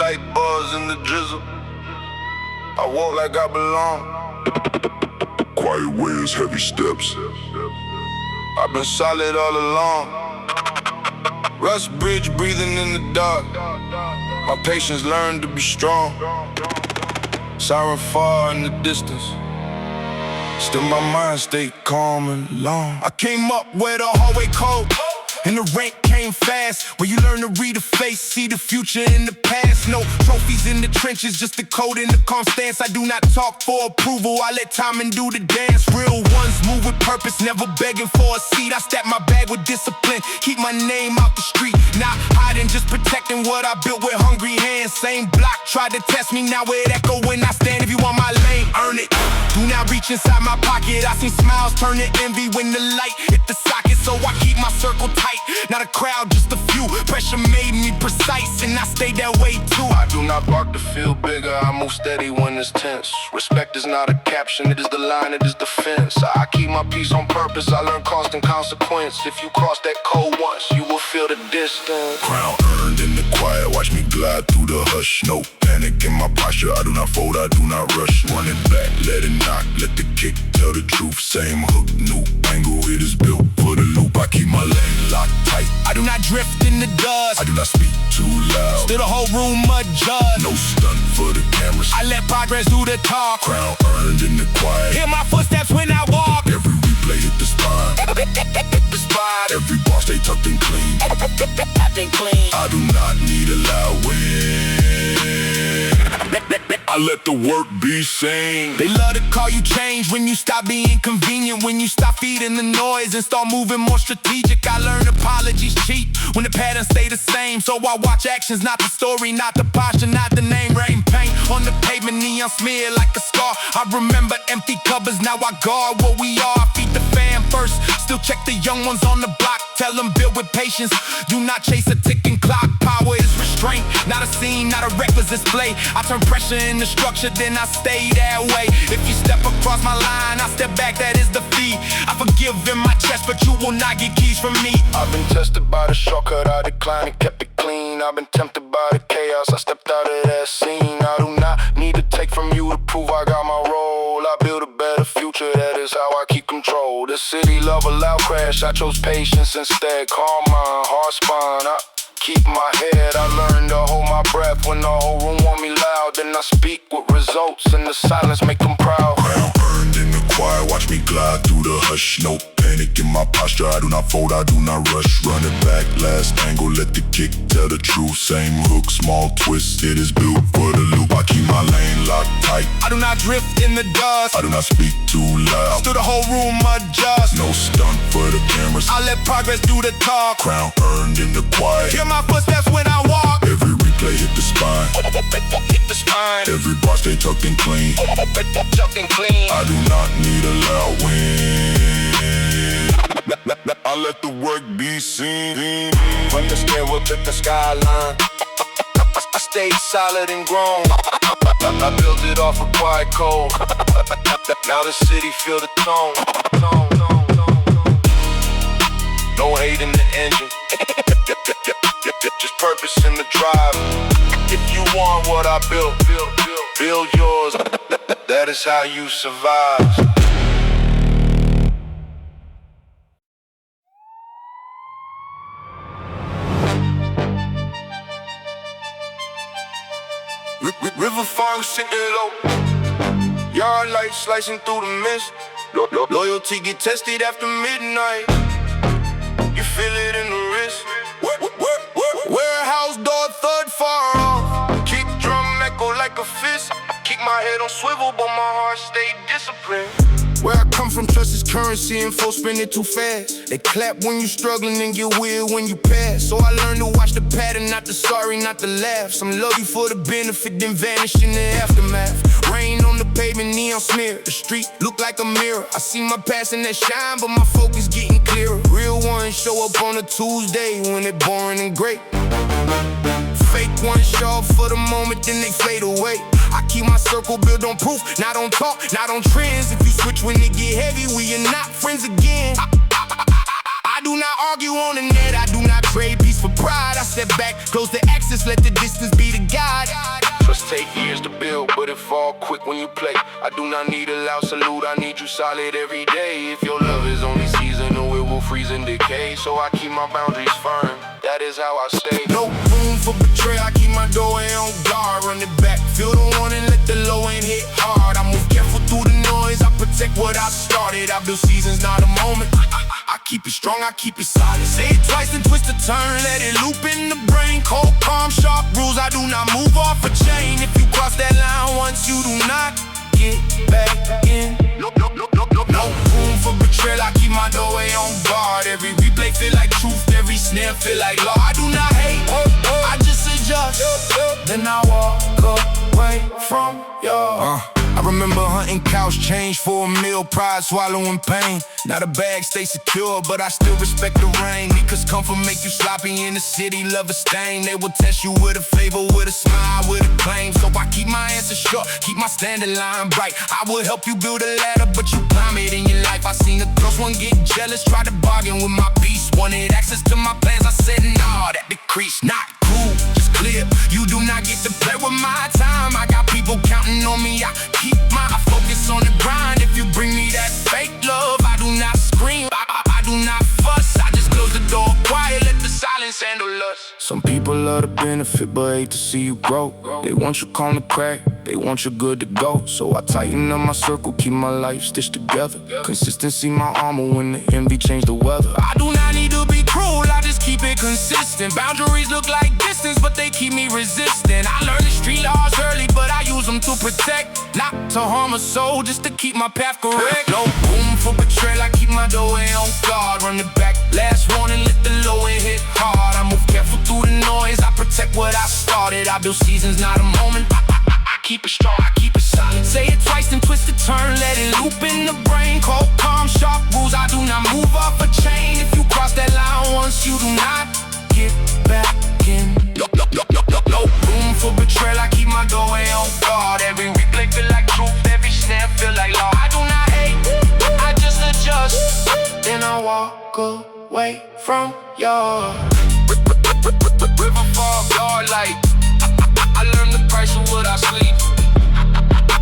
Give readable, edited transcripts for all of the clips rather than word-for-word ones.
like buzz in the drizzle. I walk like I belong. Quiet ways, heavy steps. I've been solid all along. Rust bridge breathing in the dark. My patience learned to be strong. Siren far in the distance. Still my mind stayed calm and long. I came up where the hallway cold and the rank came fast. Where you learn to read a face, see the future in the past. No trophies in the trenches, just the code and the calm stance. I do not talk for approval, I let time and do the dance. Real ones move with purpose, never begging for a seat. I stack my bag with discipline, keep my name out the street. Not hiding, just protecting what I built with hungry hands. Same block tried to test me, now it echo when I stand. If you want my lane, earn it. Do not reach inside my pocket. I see smiles turn to envy when the light hit the socket. So I keep my circle tight, not a crowd, just a few. Pressure made me precise, and I stay that way too. I do not bark to feel bigger, I move steady when it's tense. Respect is not a caption, it is the line, it is the fence. I keep my peace on purpose, I learn cost and consequence. If you cross that code once, you will feel the distance. Crown earned in the quiet, watch me glide through the hush. No panic in my posture, I do not fold, I do not rush. Run it back, let it knock, let the kick tell the truth. Same hook, new angle, it is built for the loop. I keep my lane locked tight, I do not drift in the dust, I do not speak too loud. still the whole room adjust. No stunt for the cameras, I let progress do the talk. crown earned in the quiet. Hear my footsteps when I walk. Every replay hit the spine, The spot, every bar stay tucked and clean. acting clean. I do not need a loud win, I let the work be seen. They love to call you change when you stop being convenient. When you stop feeding the noise and start moving more strategic. I learned apologies cheap when the patterns stay the same. So I watch actions, not the story, not the posture, not the name. Rain paint on the pavement, neon smeared like a scar. I remember empty cupboards, now I guard what we are. Feed the fam first, still check the young ones on the block. Tell them build with patience, do not chase a ticking clock. Power is restraint, not a scene, not a reckless display. I turn pressure into structure, then I stay that way. If you step across my line, I step back, that is defeat. I forgive in my chest, but you will not get keys from me. I've been tested by the shortcut, I declined and kept it clean. I've been tempted by the chaos, I stepped out of that scene. I do not need to take from you to prove I got my role. I build a better future, that is how I keep control. The city love a loud crash, I chose patience instead. Calm mind, hard spine, I keep my head. I learned to hold my breath when the whole room want me loud. Then I speak with results, and the silence make them proud. Crown earned in the quiet, watch me glide through the hush. No panic in my posture, I do not fold, I do not rush. Run it back, last angle, let the kick tell the truth. Same hook, small twist, it is built for the loop. I keep my lane locked tight, I do not drift in the dust, I do not speak too loud. still the whole room adjust. No stunt for the cameras, I let progress do the talk. crown earned in the quiet. Hear my footsteps when I walk. Every replay hit the spine, Hit the spine, every bar stay tucked and clean. tucked and clean. I do not need a loud win, I let the work be seen. From the stairwell to the skyline, I stayed solid and grown. I built it off a quiet code. Now the city feel the tone. No hate in the engine, just purpose in the drive. If you want what I built, build yours. That is how you survive. River farm sitting low, yard lights slicing through the mist. Loyalty get tested after midnight, you feel it in the wrist. Warehouse door third far off, kick drum echo like a fist. Keep my head on swivel but my heart stay disciplined. Where I come from, trust is currency and folks spend it too fast. They clap when you struggling and get weird when you pass. So I learned to watch the pattern, not the sorry, not the laugh. Some love you for the benefit, then vanish in the aftermath. Rain on the pavement, neon smear. The street look like a mirror. I see my past in that shine, but my focus getting clearer. Real ones show up on a Tuesday when it boring and great. Fake ones show up for the moment, then they fade away. I keep my circle built on proof, not on talk, not on trends. If you switch when it get heavy, we are not friends again. I do not argue on the net, I do not trade peace for pride. I step back, close the access, let the distance be the guide. Trust take years to build, but it fall quick when you play. I do not need a loud salute, I need you solid every day. If your love is only seasonal, it will freeze and decay. So I keep my boundaries firm, that is how I stay. No room for betrayal, I keep my doorway on guard. Run it back, feel the one and let the low end hit hard. I move careful through the noise, I protect what I started. I build seasons, not a moment. I keep it strong, I keep it solid. Say it twice and twist a turn, let it loop in the brain. Cold, calm, sharp rules, I do not move off a chain. If you cross that line once, you do not get back in. No room for betrayal, I keep my doorway on guard. Every replay feel like truth, every snare feel like law. I do not hate, I just adjust. Then I walk away from y'all. I remember hunting couch change for a meal, pride swallowing pain. Now the bag stay secure, but I still respect the rain. Because comfort make you sloppy in the city, love a stain. They will test you with a favor, with a smile, with a claim. So I keep my answer short, keep my standing line bright. I will help you build a ladder, but you climb it in your life. I seen a close one get jealous, try to bargain with my peace. Wanted access to my plans, I said nah, that decrease. Not cool, just clear, you do not get to play with my time. I got people counting on me, I keep my focus on the grind. If you bring me that fake love, I do not scream, I do not fuss. I just close the door quiet, let the silence handle us. Some people love the benefit but hate to see you grow. They want you calm to crack, they want you good to go. So I tighten up my circle, keep my life stitched together. Consistency my armor when the envy change the weather. I do not need to be cruel, I just keep it consistent. Boundaries look like distance, but they keep me resistant. I learned the street laws early, but I use them to protect, not to harm a soul, just to keep my path correct. No room for betrayal, I keep my doorway on guard. Run it back, last warning, let the low end hit hard. I move careful through the noise, I protect what I started. I build seasons, not a moment. I keep it strong, I keep it solid. Say it twice and twist a turn, let it loop in the brain. Cold, calm, sharp rules, I do not move off a chain. If you cross that line once, you do not get back in. No room for betrayal, I keep my doorway on guard. Every replay feel like truth, every snare feel like law. I do not hate, I just adjust. Then I walk away from y'all. River fall, guard light. I learned the price of what I sleep.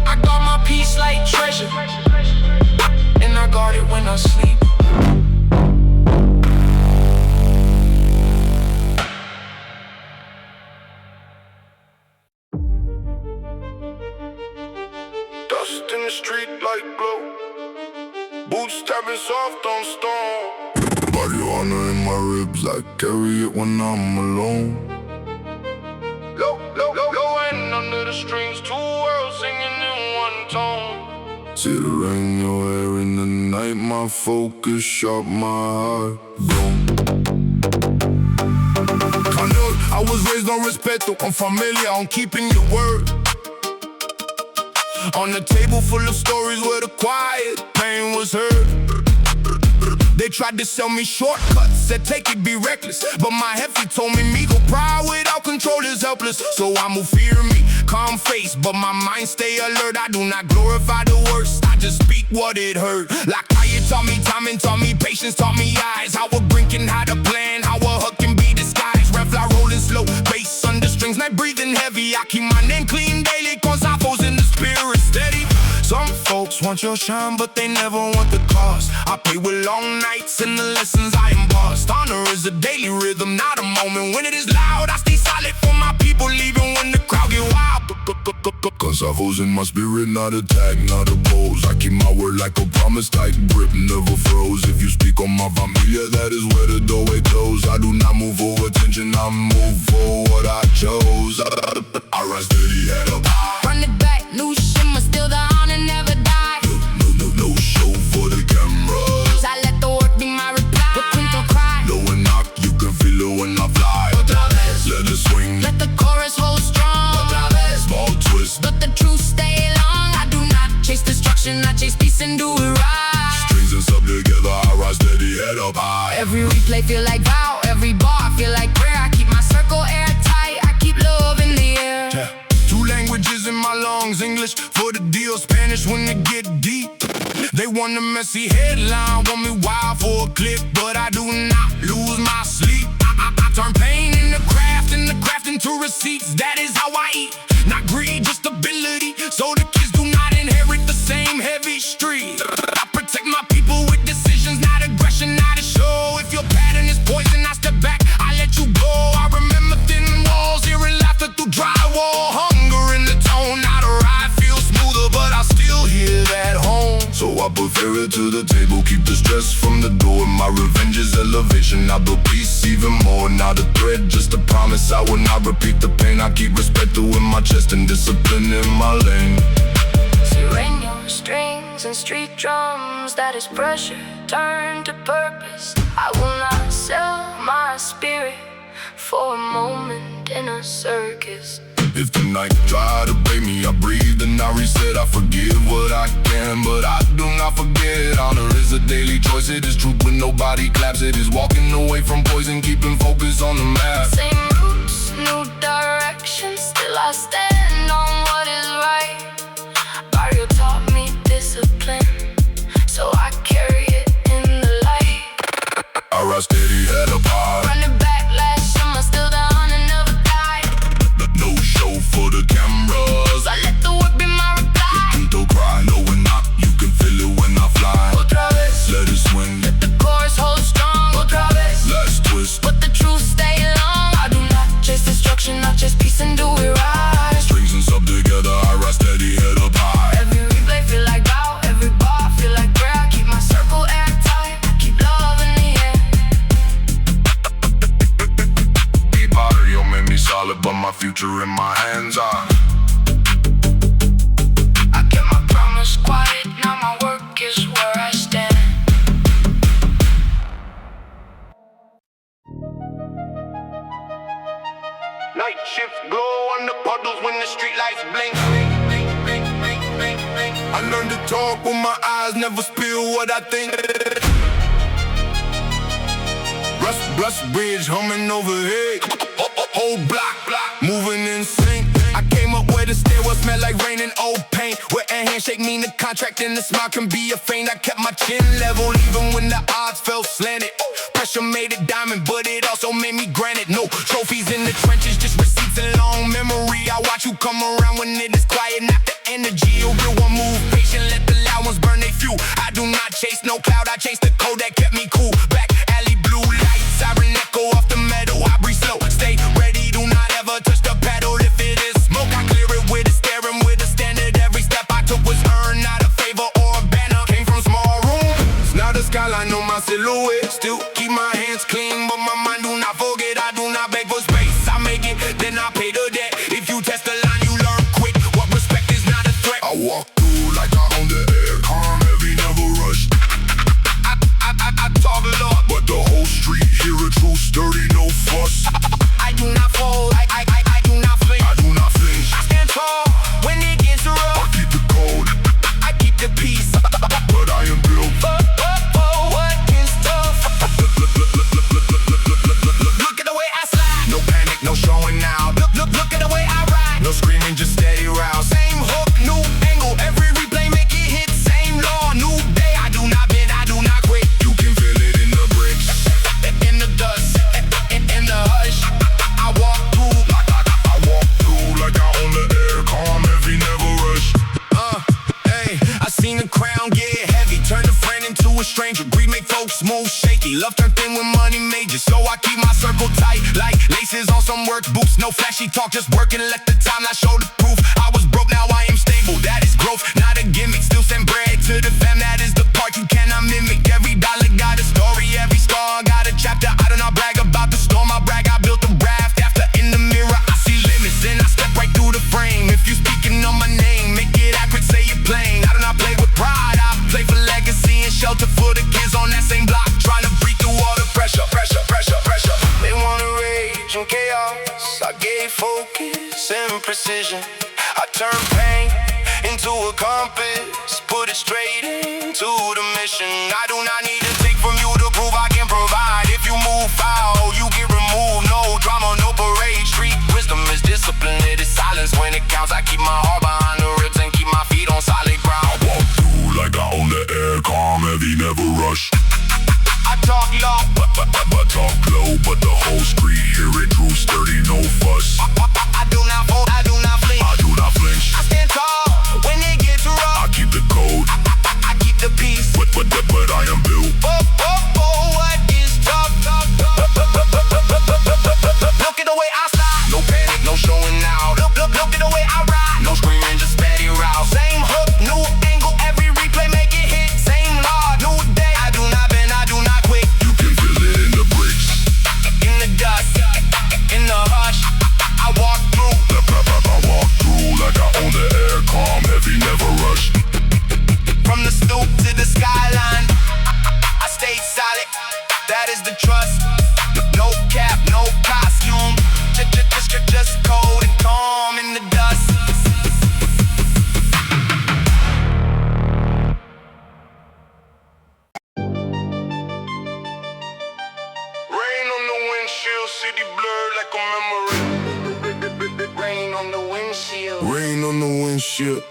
I guard my peace like treasure, and I guard it when I sleep. Dust in the street like glow, boots tapping soft on stone. Marijuana in my ribs, I carry it when I'm alone. Low and under the strings, two worlds singing in one tone. See the rain, your hair in the night, my focus sharp, my heart blown. I was raised on respeto, on familia, on keeping your word. On the table full of stories where the quiet pain was heard. They tried to sell me shortcuts, said take it, be reckless. But my hefty told me go pride without control is helpless. So I move fear me, calm face, but my mind stay alert. I do not glorify the worst, I just speak what it heard. Like how you taught me, timing taught me, patience taught me eyes. How a brinking, how to plan, how a hook can be disguised. Ref like rolling slow, bass under strings, night breathing heavy. I keep my name clean daily, cause I foes in the spirit steady. Some folks want your shine, but they never want the cost. I pay with long nights and the lessons I embossed. Honor is a daily rhythm, not a moment. When it is loud, I stay solid for my people, even when the crowd get wild. Cause I foes in my spirit, not attack, not oppose. I keep my word like a promise, tight grip, never froze. If you speak on my familia, that is where the doorway close. I do not move for attention, I move for what I chose. I rise steady, head up high. Run it back, new shimmer, still the honor never die. No show for the cameras. I let the work be my reply, but queen don't cry. Low and knock, you can feel it when I fly. Otra vez, let it swing. let the chorus hold strong. Otra vez, small twist. Let the truth stay long. I do not chase destruction, I chase peace and do it right. Strings and sub together, I rise steady, head up high. Every replay feel like vow, every bar feel like prayer. I keep my circle airtight, I keep love in the air. Yeah. Two languages in my lungs, English for the deal, Spanish when it get deep. They want a messy headline, want me wild for a clip, but I do not lose my sleep. I turn pain receipts, that is how I eat. Not greed, just ability, so the kids do not inherit the same heavy street. I protect my people with decisions, not aggression, not a show. If your pattern is poison, I step back, I let you go. I remember thin walls, hearing laughter through drywall. Hunger in the tone, not a ride feels smoother, but I still hear that home. So I put Pharaoh to the table, keep the stress from the door. My revenge is elevation, I build peace even more. Not a threat, just a promise, I will not repeat the pain. I keep respect in my chest and discipline in my lane. Sereno strings and street drums, that is pressure turned to purpose. I will not sell my spirit for a moment in a circus. If the night try to break me, I breathe and I reset. I forgive what I can, but I do not forget. Honor is a daily choice, it is truth when nobody claps. It is walking away from poison, keeping focus on the map. Same roots, new direction, still I stand on what is right. Barrio taught me discipline, so I carry it in the light. I rise steady, head up high. Running back last summer, still down and never died. No show for the cameras, I let the work be my reply. don't cry, no we're not. You can feel it when I fly. Otra vez, Let it swing, let the chorus hold strong. Otra vez, last twist. but the truth stay long. I do not chase destruction, I chase peace and do it right. Strings and sub together, I rise steady, head up high. Every replay feel like vow, every bar feel like prayer. I keep my circle airtight, I keep love in the air. Deep barrio made me solid, but my future in my hands are. I kept my promise quiet, now my work is where I stand. Night shifts glow on the puddles when the street lights blink. I learned to talk with my eyes, never spill what I think. Rust bridge humming overhead. Whole block, moving in sync. I came up where the stairwell smelled like rain and old paint. Where a handshake mean a contract and a smile can be a feint. I kept my chin level even when the odds felt slanted. Pressure made it diamond, but it also made me granite. No trophies in the trenches, just receipts and long memory. I watch you come around when it is quiet, not the energy. A real one move patient, let the loud ones burn they fuel. I do not chase no cloud, I chase the code that kept me cool. Back alley blue lights, siren echo off the metal. I breathe slow, stay ready, do not ever touch the pedal. If it is smoke, I clear it with a staring, with a standard. Every step I took was earned, not a favor or a banner. Came from small rooms, now the skyline know my silhouette. Still keep my hands clean, but my mind do not forget. I do not beg for space, I make it, then I pay the debt. If you test the line, you learn quick what respect is not a threat. I walk through like I own the air, calm, heavy, never rush. I talk a lot, But the whole street hear it true, sturdy, no fuss. I do not fold, I do not flinch. I do not flinch, I stand tall when it gets I rough. keep the code, I keep the peace. but I am built. What is tough? Look at the way I slide. No panic, no showing now. Look at the way I ride. No screaming, just steady route. Same hook, new angle. Every replay make it hit. Same law, new day. I do not bend, I do not quit. You can feel it in the bricks. In the dust, in the hush. I walk through. I walk through like I own the air, calm, heavy, never rush. Hey, I seen the crown get heavy. Turn a friend into a stranger. Greed make folks move shaky. Love turn thin when money major. So I keep my circle tight, like laces on some work boots. No flashy talk, just working. Let the time not show the proof. I was broke, now I am stable. That is growth, not a gimmick. Still send bread to the fam. That is the part you cannot mimic. Every dollar got a story, every scar got a chapter. I do not brag about the storm, I brag I built a raft. After in the mirror I see limits, then I step right through the frame. If you speaking on my name, make it accurate, say it plain. I do not play with pride, I play for legacy and shelter for the kids on that same block, trying to breathe through all the pressure. They wanna rage and chaos, I gave focus and precision. I turn pain into a compass, put it straight into the mission. I do not need to take from you to prove I can provide. If you move foul, you get removed. No drama, no parade. Street wisdom is discipline, it is silence when it counts. I keep my heart behind the ribs and keep my feet on solid ground. I walk through like I own the air, calm, heavy, never rush. I talk low, but talk low, but the whole street hear it true, sturdy, no fuss. is the trust. No cap, no costume. Just cold and calm in the dust. Rain on the windshield, city blurred like a memory. Rain on the windshield. Rain on the windshield,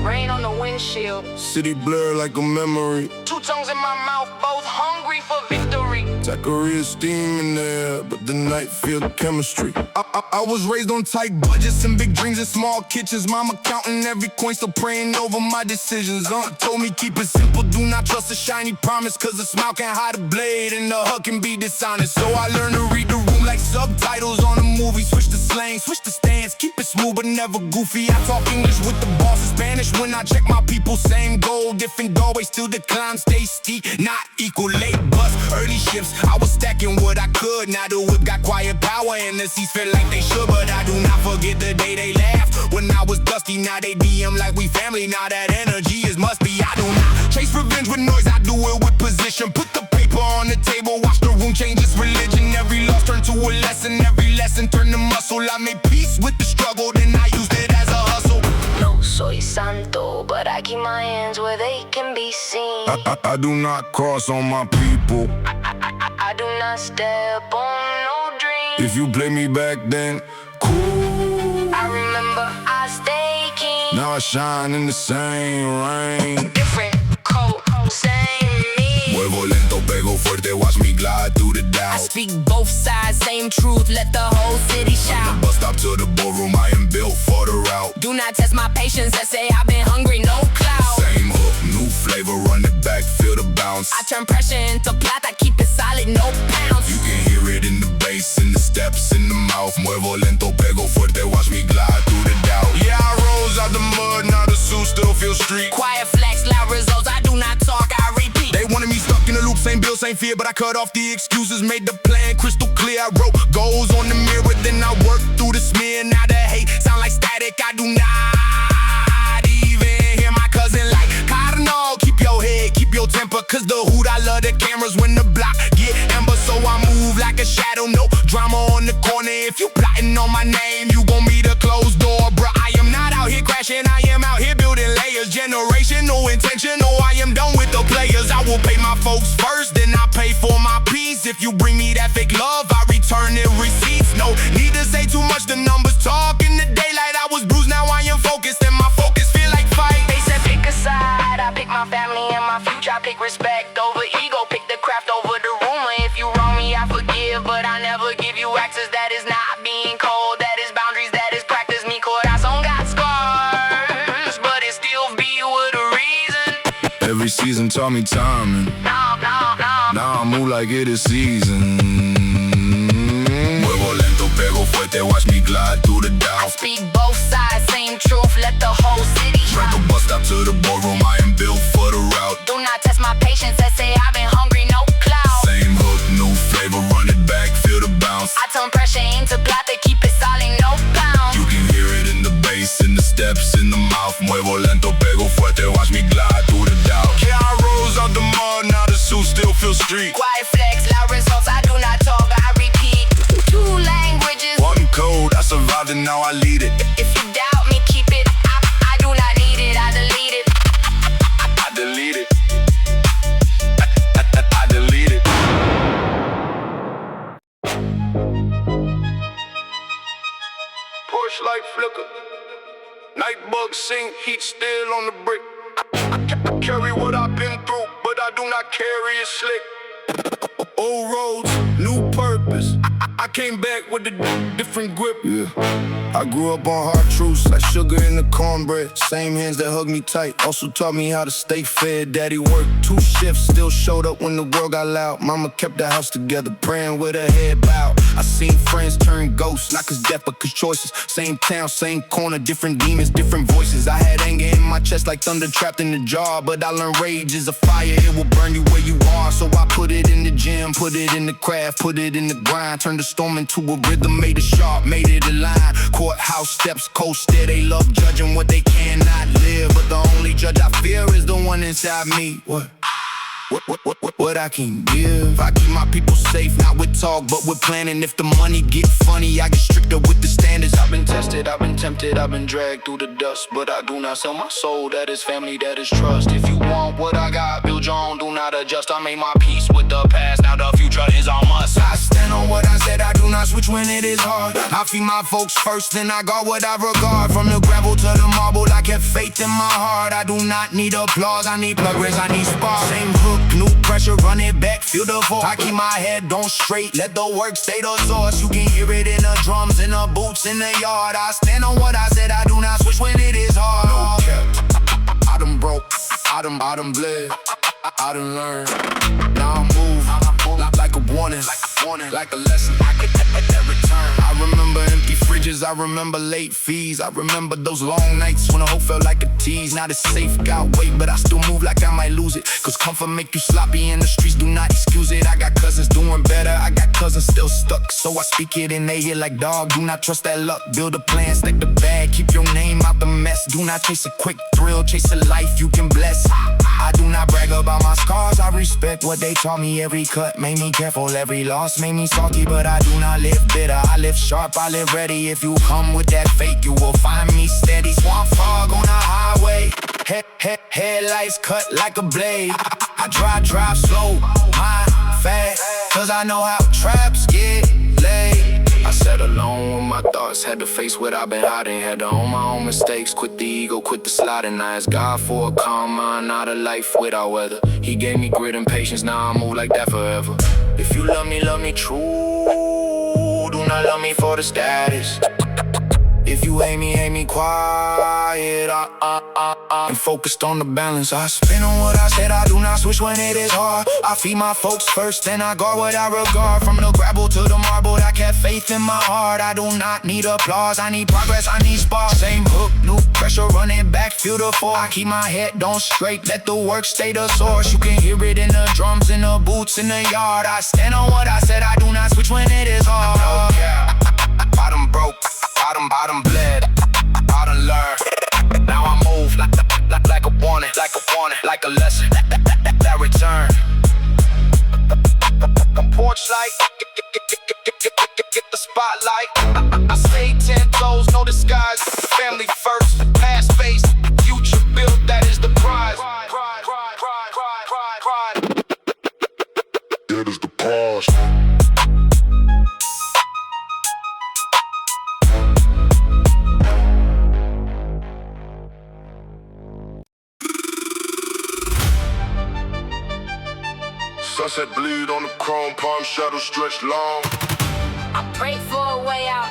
Rain on the windshield. city blurred like a memory. Two tongues in my mouth, both hungry for victory. Taqueria steam in the air, but the night feel the chemistry. I was raised on tight budgets and big dreams and small kitchens. Mama counting every coin, still praying over my decisions. Aunt told me keep it simple, do not trust a shiny promise, cause a smile can hide a blade and the hug can be dishonest. So I learned to read the room like subtitles on a movie. Switch the slang, switch the stance, keep it smooth but never goofy. I talk English with the boss in Spanish when I check my people. Same goal, different doorways, still the climb, stay steep, not equal. Late bus, early shifts, I was stacking what I could. Now the whip got quiet power and the seats feel like they should. But I do not forget the day they laughed when I was dusty. Now they DM like we family. Now that energy is must be. I do not chase revenge with noise, I do it with position. Put the paper on the table, watch the room change its religion. Every loss turned to a lesson, every lesson turned to muscle. I made peace with the struggle, then I used it as a hustle. No soy santo, but I keep my hands where they can be seen. I do not cross on my people. I do not step on no dream. If you play me back then, cool. I remember I stay keen. Now I shine in the same rain. Different coat, same me. Muevo lento, pego fuerte, watch me glide through the I doubt. speak both sides, same truth, let the whole city shout. Bus stop to the boardroom, I am built for the route. Do not test my patience, they say I've been hungry, no cloud. Same hook, new flavor, run it back, feel the bounce. I turn pressure into plata, keep it solid, no pounds. You can hear it in the bass, in the steps, in the mouth. Muevo lento, pego fuerte, watch me glide through the doubt. Yeah, I rose out the mud, now the suit still feel street. Quiet flex, loud results, I do not talk, I repeat. They wanted me stuck in the loop, same bill, same fear, but I cut off the excuses, made the plan crystal clear. I wrote goals on the mirror, then I worked through the smear. Now the hate sound like static, I do not even hear my cousin like Cardinal. Keep your head, keep your temper, cause the hood, I love the cameras when the block get amber. So I move like a shadow, no drama on the corner. If you plotting on my name, you gon' meet a closed door, bruh. I am not out here crashing, I am out here building layers. Generation, no intention, no, I am done with the players. I will pay my folks first, then I pay for my peace. If you bring me that fake love, I return it receipts. No need to say too much, the numbers talk. In the daylight, I was bruised, now I am focused, and my focus feel like fight. They said pick a side, I pick my family and my future. I pick respect over ego, pick the craft over the rumor. If you wrong me, I forgive, but I never give you access. That is not being cold, that is boundaries, that is practice. Mi corazón got scars, but it still be with a reason. Every season taught me timing. No. Now I move like it is season. Muevo lento, pego fuerte, watch me glide through the doubt. Speak both sides, same truth, let the whole city Track shout. the bus stop to the boardroom, I am built for the route. Do not test my patience, they say I've been hungry, no cloud. Same hook, new flavor, run it back, feel the bounce. I turn pressure into plata, keep it solid, no pounds. You can hear it in the bass, in the steps, in the mouth. Muevo lento, pego fuerte, watch me glide through the doubt. Yeah, I rose out the mud, now the suit still feel street. Quiet flex, loud results, I do not talk, I repeat. Two languages, One code, I survived and now I lead it. if you doubt me, keep it. I do not need it, I delete it. I delete it. I delete it. Push like flicker. Night bugs sing, heat still on the brick. I carry what I've been through, but I do not carry it slick. Old roads, new purpose. I came back with a different grip. Yeah. I grew up on hard truths like sugar in the cornbread. Same hands that hugged me tight also taught me how to stay fed. Daddy worked 2 shifts, still showed up when the world got loud. Mama kept the house together, praying with her head bowed. I seen friends turn ghosts, not cause death but cause choices. Same town, same corner, different demons, different voices. I had anger in my chest like thunder trapped in a jar, but I learned rage is a fire, it will burn you where you are. So I put it in the gym, put it in the craft, put it in the grind. Turned the storm into a rhythm, made it sharp, made it align. Courthouse steps, coasted, they love judging what they cannot live, but the only judge I fear is the one inside me. What? what I can give. I keep my people safe, not with talk, but with planning. If the money get funny, I get stricter with the standards. I've been tested, I've been tempted, I've been dragged through the dust, but I do not sell my soul. That is family, that is trust. If you want what I got, build your own, do not adjust. I made my peace with the past, now the future is on us. I stand on what I said, I do not switch when it is hard. I feed my folks first, then I guard what I regard. From the gravel to the marble, I kept faith in my heart. I do not need applause, I need progress, I need spark. Same hook, new pressure, run it back, feel the force. I keep my head on straight, let the work stay the source. You can hear it in the drums, in the boots, in the yard. I stand on what I said, I do not switch when it is hard. No cap, I done broke, I done bled, I done learned. Now I move like a warning, like a lesson, at return. I remember empty fridges, I remember late fees. I remember those long nights when the hope felt like a tease. Now it's safe, got weight, but I still move like I might lose it. Cause comfort make you sloppy and the streets do not excuse it. I got cousins doing better, I got cousins still stuck, so I speak it in they ear like dog. Do not trust that luck, build a plan, stack the bag, keep your name out the mess. Do not chase a quick thrill, chase a life you can bless. I do not brag about my scars, I respect what they taught me. Every cut made me careful, every loss made me salty, but I do not live bitter, I live sharp, I live ready. If you come with that fake, you will find me steady. Swamp fog on the highway, headlights cut like a blade. I drive slow, mind fast, cause I know how traps get laid. I sat alone with my thoughts, had to face what I've been hiding. Had to own my own mistakes, quit the ego, quit the sliding. I asked God for a calm mind, not a life without weather. He gave me grit and patience, now I move like that forever. If you love me true, do not love me for the status. If you hate me quiet, I'm focused on the balance. I spin on what I said, I do not switch when it is hard. I feed my folks first, then I guard what I regard. From the gravel to the marble, I kept faith in my heart. I do not need applause, I need progress, I need spark. Same hook, new pressure, run it back, feel the force. I keep my head on straight, let the work stay the source. You can hear it in the drums, in the boots, in the yard. I stand on what I said, I do not switch when it is hard. No cap, I done broke, I done bled, I done learned. Now I move like a warning, like a lesson, that return. Porch light, get the spotlight. I stay 10 toes, no disguise. Family first, past face, future built, that is the prize. That is the pause. Sunset bleed on the chrome, palm shadow stretched long. I pray for a way out.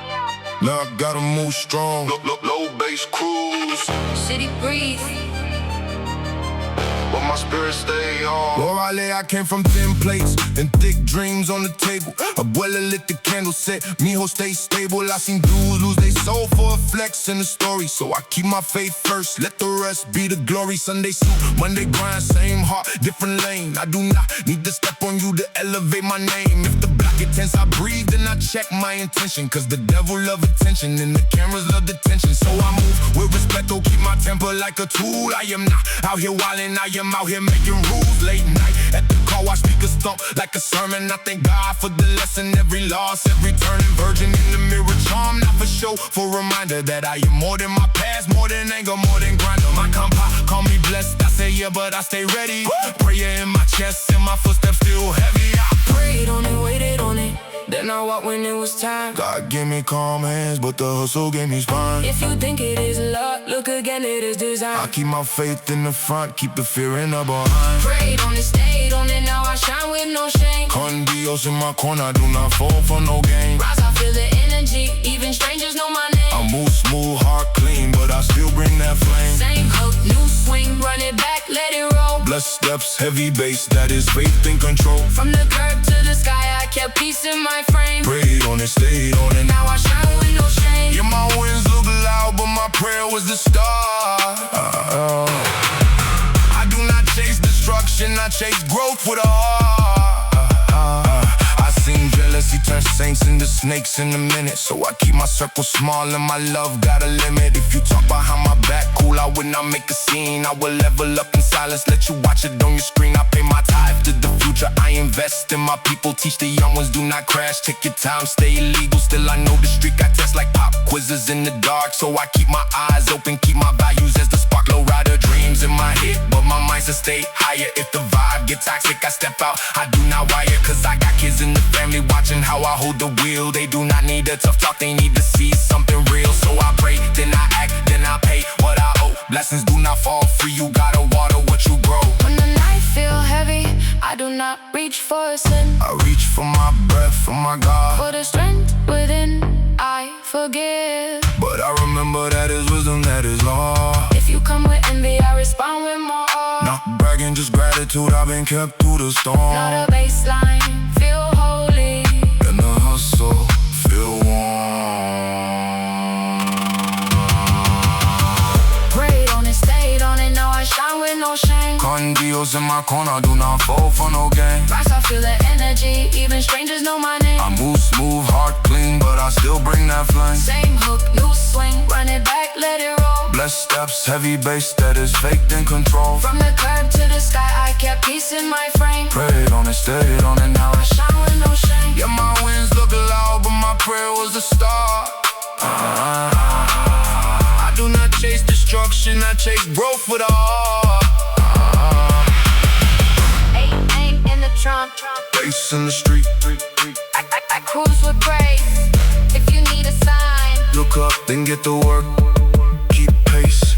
Now I gotta move strong. Low bass cruise, City breeze. but my spirit stay on. Orale, I came from thin plates and thick dreams on the table. Abuela lit the candle set, mijo stay stable. I seen dudes lose they soul for a flex in the story, so I keep my faith first, let the rest be the glory. Sunday suit, Monday grind, same heart, different lane. I do not need to step on you to elevate my name. If the block get tense, I breathe and I check my intention, cause the devil love attention and the cameras love the tension. So I move with respect, oh, keep my temper like a tool. I am not out here wildin', I am out here making rules. Late night at the car wash, speakers thump like a sermon. I thank God for the lesson, every loss, every turning. Virgin in the mirror, charm, not for show, for reminder that I am more than my past, more than anger, more than grinder. My compa call me blessed, I say yeah, but I stay ready. Prayer in my chest and my footsteps still heavy. I prayed on it, waited on it, then I walked when it was time. God gave me calm hands, but the hustle gave me spine. If you think it is luck, look again, it is design. I keep my faith in the front, keep the fear in the behind. Prayed on it, stayed on it, now I shine with no shame. Con Dios in my corner, I do not fall for no game. Rise, I feel the energy, even strangers know my name. I move smooth, heart clean, but I still bring that flame. Same hook, new swing, run it back, let it roll. Blessed steps, heavy bass, that is faith in control. From the curb to the sky, I kept peace in my frame. Prayed on it, stayed on it. Now I shine with no shame. Yeah, my wins look loud, but my prayer was the start. I do not chase destruction, I chase growth with a heart. I seen jealousy turn saints into snakes in a minute, so I keep my circle small and my love got a limit. If you talk behind my back, cool, I would not make a scene. I will level up in silence, let you watch it on your screen. I pay my tithe, future. I invest in my people, teach the young ones, do not crash. Take your time, stay illegal. Still I know the street got tests like pop quizzes in the dark. So I keep my eyes open, keep my values as the spark. Low rider dreams in my head, but my mind's to stay higher. If the vibe get toxic, I step out, I do not wire. Cause I got kids in the family watching how I hold the wheel. They do not need a tough talk, they need to see something real. So I pray, then I act, then I pay what I owe. Blessings do not fall free, you gotta water what you grow. When the night feel heavy, I do not reach for a sin. I reach for my breath, for my God. For the strength within, I forgive. But I remember that is wisdom, that is law. If you come with envy, I respond with more. Not bragging, just gratitude, I've been kept through the storm. Not a baseline, feel holy. And the hustle, feel warm. Prayed on it, stayed on it, now I shine with no shame. Condios in my corner, do not fall for no game. Rise, I feel the energy, even strangers know my name. I move smooth, heart clean, but I still bring that flame. Same hook, new swing, run it back, let it roll. Blessed steps, heavy bass that is faked in control. From the curb to the sky, I kept peace in my frame. Prayed on it, stayed on it, now I Shine with no shame. yeah, my wins look loud, but my prayer was the start. I do not chase destruction, I chase growth with all. Aim in the trunk. Bass in the street, I cruise with praise. If you need a sign, look up, then get to work, keep pace.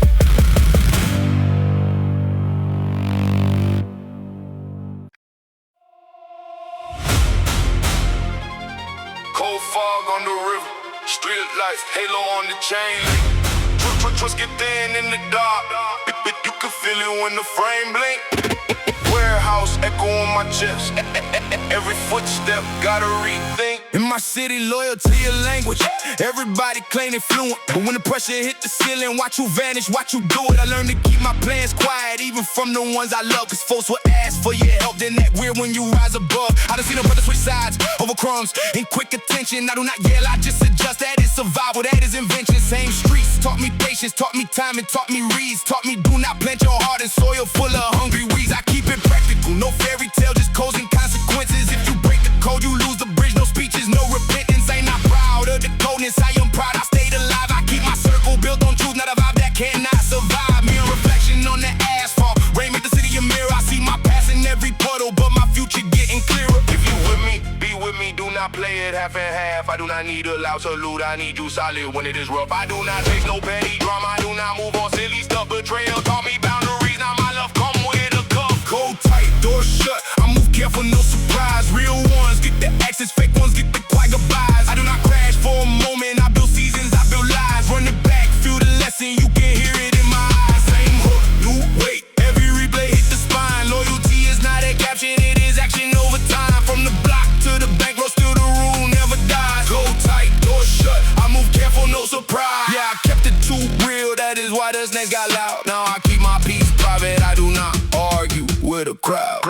Cold fog on the river, street lights, halo on the chain. Twist get thin in the dark. You can feel it when the frame blink. Warehouse echo on my chest. Every footstep gotta rethink. In my city, loyal to your language. Everybody claim they fluent, but when the pressure hit the ceiling, watch you vanish, watch you do it. I learned to keep my plans quiet, even from the ones I love. Cause folks will ask for your help, then that weird when you rise above. I done seen a brother switch sides over crumbs in quick attention. I do not yell, I just adjust. That is survival, that is invention. Same streets taught me patience, taught me time, and taught me reads. Taught me do not plant your heart in soil full of hungry weeds. I keep it practical, no fairy tale, just codes and consequences. If you break the code, you lose the bridge. No speeches, no repentance. Ain't not proud of the coldness, I am proud I stayed alive. I keep my circle built on truth, not a vibe that cannot survive. Me a reflection on the asphalt, rain make the city a mirror. I see my past in every puddle, but my future getting clearer. If you with me, be with me, do not play it half and half. I do not need a loud salute, I need you solid when it is rough. I do not take no petty drama, I do not move on silly stuff. Betrayal taught me boundaries, now my love come with a cuff. Cold tight, door shut, I move careful, no surprise. Real ones get the access, fake ones get the quiet goodbyes. I do not crash for a moment, I build seasons, I build lives. Run it back, feel the lesson, you can hear it in my eyes. Same hook, new weight, every replay hit the spine. Loyalty is not a caption, it is action over time. From the block to the bankroll, still the rule never dies. Go tight, door shut, I move careful, no surprise. Yeah, I kept it too real, that is why the snakes got loud. Now I keep my peace private, I do not argue with a crowd.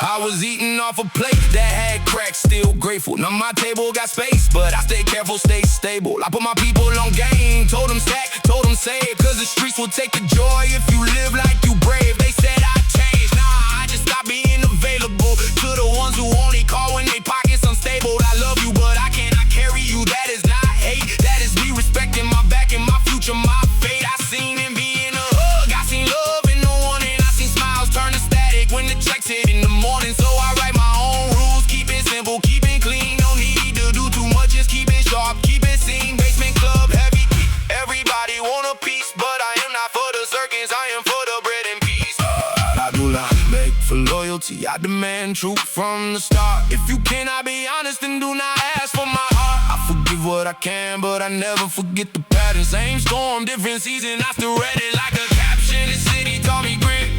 I was eating off a plate that had cracks, still grateful. Now my table got space, but I stay careful, stay stable. I put my people on game, told them stack, told them save. Cause the streets will take the joy if you live like you brave. They said I changed, nah, I just stopped being available to the ones who only call when they pockets unstable. I love you, but I cannot carry you, that is not hate. That is me respecting my back and my future, my fate. I seen envy in a hug, I seen love in the warning. I seen smiles turn to static when the checks hit in the morning. So I write my own rules, keep it simple, keep it clean. No need to do too much, just keep it sharp, keep it seen. Basement club heavy, everybody want a piece, but I am not for the circus, I am for the bread and peace. I do not beg for loyalty, I demand truth from the start. If you cannot be honest, then do not ask for my heart. I forgive what I can, but I never forget the pattern. Same storm, different season, I still read it like a caption. This city taught me grit,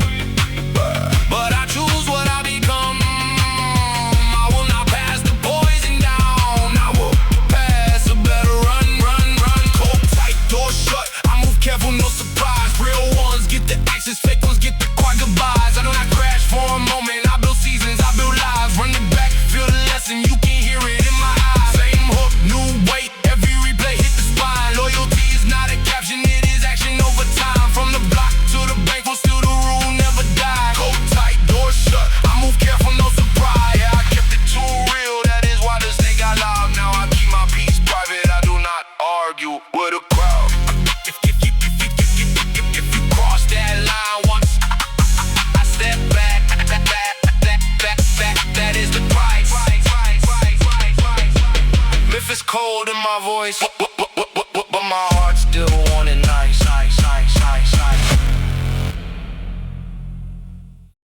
but I choose what I become. I will not pass the poison down, I will pass a better run. Cold tight, door shut, I move careful, no surprise. Real ones get the access, fake ones get the quiet goodbyes. I do not crash for a moment, I build seasons, I build lives. Run it back, feel the lesson, you can hear it in my eyes. Same hook, new weight, every replay hit the spine. Loyalty is not a caption, it is action over time. From the block to the bank, still the rule never die. Cold tight, door shut. if it's cold in my voice.